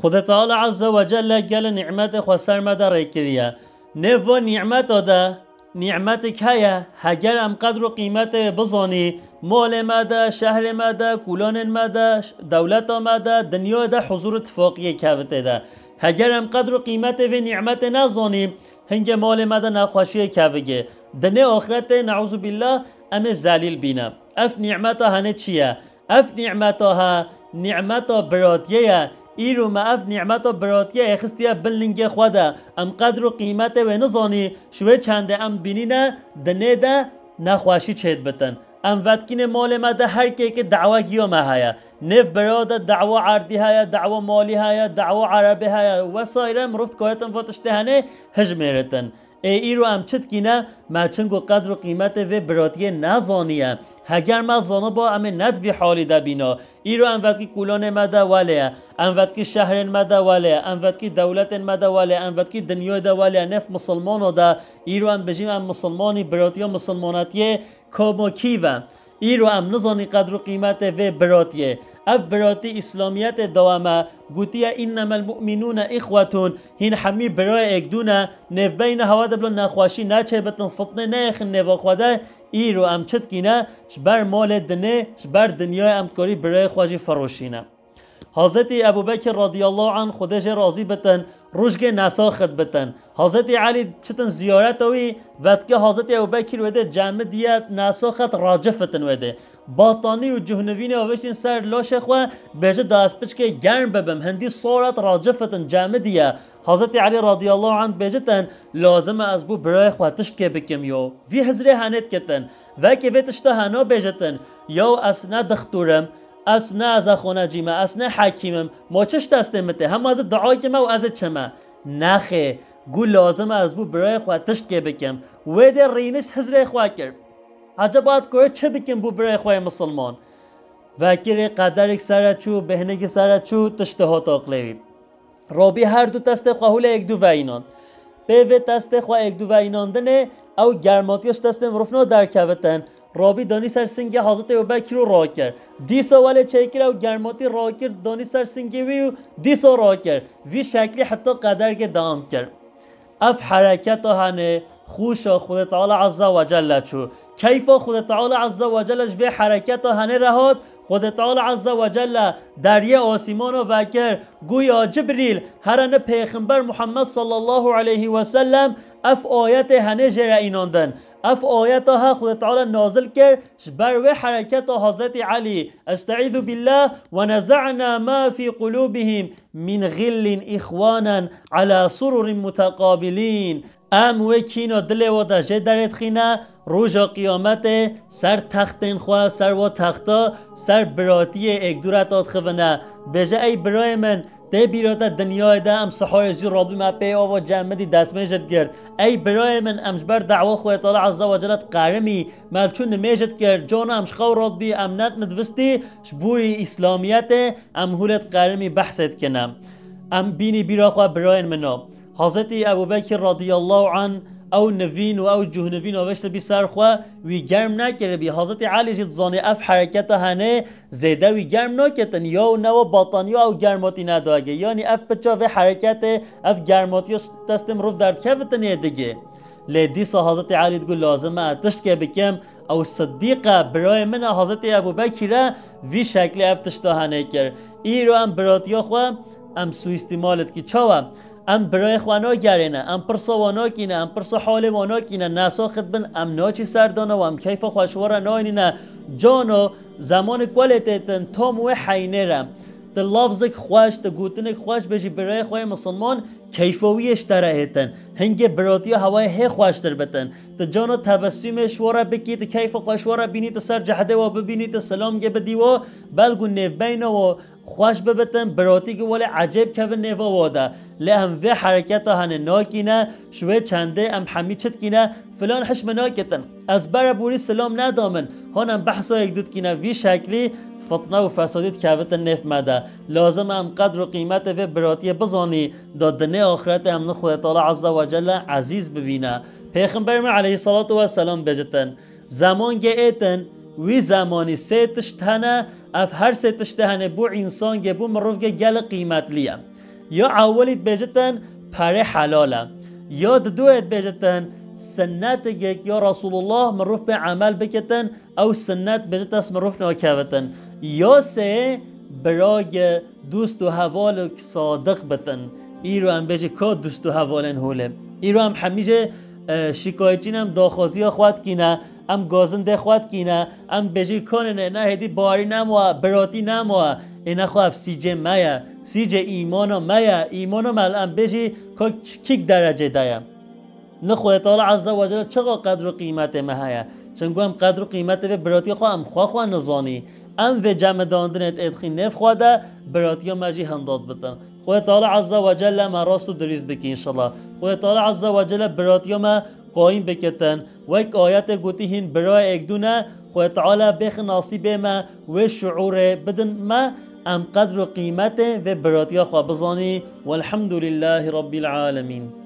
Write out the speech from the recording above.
خدا تعالی عز و جل گل نعمت خسر مدار کریه نه و نعمت ده نعمت که هگر ام قدر و قیمت بزانی مال مده شهر مده کلان مده دولت مده دنیا ده حضور اتفاقی کهوته ده هگر ام قدر و قیمت و نعمت نزانیم هنگ مال مده نخوشی کهوگه دنیا آخرت نعوذ بالله ام زلیل بینم اف نعمت هنه چیه اف نعمت ها نعمت براتیه ایرو ما اف نعمت براتیه اخستیه بلنگ خوده ام قدر و قیمت و نزانی شوه چنده ام بینینه دنه ده نخوشی چید بتن ام وقتکین مال مده هر که دعوه گیو ما هیا نف براده دعوه عردی هیا دعوه مالی هیا دعوه عربی هیا و سایره مرفت کارتن فاتشته هنه هجمیرتن ایرو ام چت کینه ما چنگو قدر و قیمت و براتیه نزانیه هگر ما زانو با ام ندوی حالی ده بینا ایرو ام وقتی کلان مده ولیه ام وقتی شهر مده ولیه ام وقتی دولت مده ولیه ام وقتی دنیا ده ولیه نف مسلمانو ده ایرو ام بجیم ام مسلمانی براتیه مسلماناتیه کامو کیوه ایرو ام نزانی قدر و قیمت و براتیه اف براتی اسلامیت دوامه گوتیه اینما المؤمنون اخوتون هین حمی برای اگدونه نف بین هوا دبلو نخواشی نچه بتن فطنه نیخن نوا خوده ایرو ام چت کینه شبر مال دنه شبر دنیای امکاری برای خواجی فروشینه حضرت ابوبکر رضی الله عنه خودش راضی بتن روزگه نساخت بتن حضرت علی چتن زیارت اوی وقتی حضرت ابوبکر وده جمع دیت نساخت راجفتن وده باطانی و جهنوین اوشین سر لاشه خو بهجه دست پچ که گرم ببم هندی صورت راجفتن جمع دیه حضرت علی رضی الله عنه بهجتن لازم از بو برای خو تشک بکم یو وی حضره هنت کتن و که وتشته هنا بهجتن یو اسنا دختورم اسنا از خونه جیمه اسنا حکیمم ما چش دستمته هم از دعای که ما و از چمه نخه گو لازم از بو برای خو تشک بکم و در رینش حضره خو کرد عجبات کوه چه بکن بو برای خواه مسلمان وکر قدرک سرچو بهنگ سرچو تشته ها تاقلیوی رابی هر دو تسته خواهول یک دو و اینان به تسته خواه یک دو و اینان دنه او گرماتیش تسته مرفنا در کوتن رابی دانی سر سنگی حضرت ابوبکر رو راه کرد دیسا ولی چه کرد او گرماتی راه کرد دانی سر سنگی وی دیسا راه کرد وی شکلی حتی قدر که دام کرد اف حرکت هنه خوشا خود تعالی عز و جل چو کیف خود تعالی عز و جلش به حرکت هنه رهاد خود تعالی عز و جل دریا آسمان و وکر گویا جبریل هرن پیغمبر محمد صلی الله علیه و سلم اف آیت هنه جره ایناندن اف آیت ها خود تعالی نازل کرد بر و حرکت حضرت علی استعیذ بالله و نزعنا ما فی قلوبهم من غل اخوانا على سرر متقابلین ام و کینا دل و دجه درت خینه روژا قیامت سر تختن خواه سر و تختا سر براتی ایک دورتات خوونه بجه ای برای من ده بیرات دنیای ده ام سحار زی رابی مپی آوا جمعی دست میجد گرد ای برای من امجبر دعوه خواه تعالی عز و جلت قرمی ملچون نمیجد گرد جان امش خور راد بی امنت ندوستی شبوی اسلامیت ام هولت قرمی بحثت کنم ام بینی بیرا خواه برای منو حضرت ابوبکر رضی الله عنه او نوین و او جهنوین آوشت بی سرخواه وی گرم نکره بی حضرت علی جد زانی اف حرکت هنه زیده وی گرم نکتن یا و نو باطانی او گرماتی نداگه یعنی اف بچا و حرکت اف گرماتی دستم رو در کفتنه دیگه لیدیسا حضرت علی دگو لازمه اتشت که بکم او صدیقه برای من حضرت ابوبکر وی شکل اف تشتا هنه کر ای رو ام براتیا خواه ام سو استعمالت که چاوه ام برای خوانا گرینه ام پرسا وانا کینه ام پرسا حال وانا کینه نسا خدبن ام ناچی سردانه و ام کیف خوشواره ناینینه جانو زمان کوالیتیتن تام و حینه رم تا لفظک خوش تا گوتنک خوش بجی برای خواه مسلمان کیفویش ترهیتن هنگه براتی هوای هی خوش تر بتن تا جانو تبسیمش واره بکی تا کیف خوشواره بینی تا سر جهده و ببینی تا سلام گه بدی و بلگو نبین و خوش ببتن براتی که ولی عجب که و نوا واده لهم و حرکت هنه ناکینه شوه چنده ام حمی چت کینه فلان حشم ناکتن از بر بوری سلام ندامن هانم بحثا یک دود کینه وی شکلی فطنه و فسادیت کهوت نف مده لازم ام قدر و قیمت و براتی بزانی دادنه آخرت ام خود تعالی عز و جل عزیز ببینه پیغمبر ما علیه الصلاة و السلام بجتن زمان گه ایتن وی زمانی سه تشتهنه اف هر سه تشتهنه بو انسان گه بو مروف گه گل قیمت لیم یا اولیت بجتن پره حلاله یا دویت بجتن سنت گک یا رسول الله مروف به عمل بکتن او سنت بجتس مروف ناکوتن یا سه برای دوست و حوال صادق بتن ایرو هم بجه که دوست و حوالن هوله ایرو هم همیشه شکایتین هم داخوازی ها خواد کینه ام گازنده خواد کینه ام بجه کنه نه هدی باری نموه براتی نموه اینا خواه سیجه مایه سیجه ایمانو مایه ایمانو ملعم بجه که کیک درجه دایم نه خود تعالی عز و جل چقدر قدر و قیمت مهیا چنگو هم قدر و قیمت به براتی خواهم خواه نزانی ام و جمع داندنت ادخی نف خواده براتی ها مجی هنداد بتن خود تعالی عز و جل ما راست و دریز بکی انشالله خود تعالی عز و جل براتی ها ما قایم بکتن و ایک آیت گوتی هین برای ایک دونه خود تعالی بخ ناصیب ما و شعور بدن ما ام قدر و قیمت و براتی ها خواه بزانی والحمد لله رب العالمین.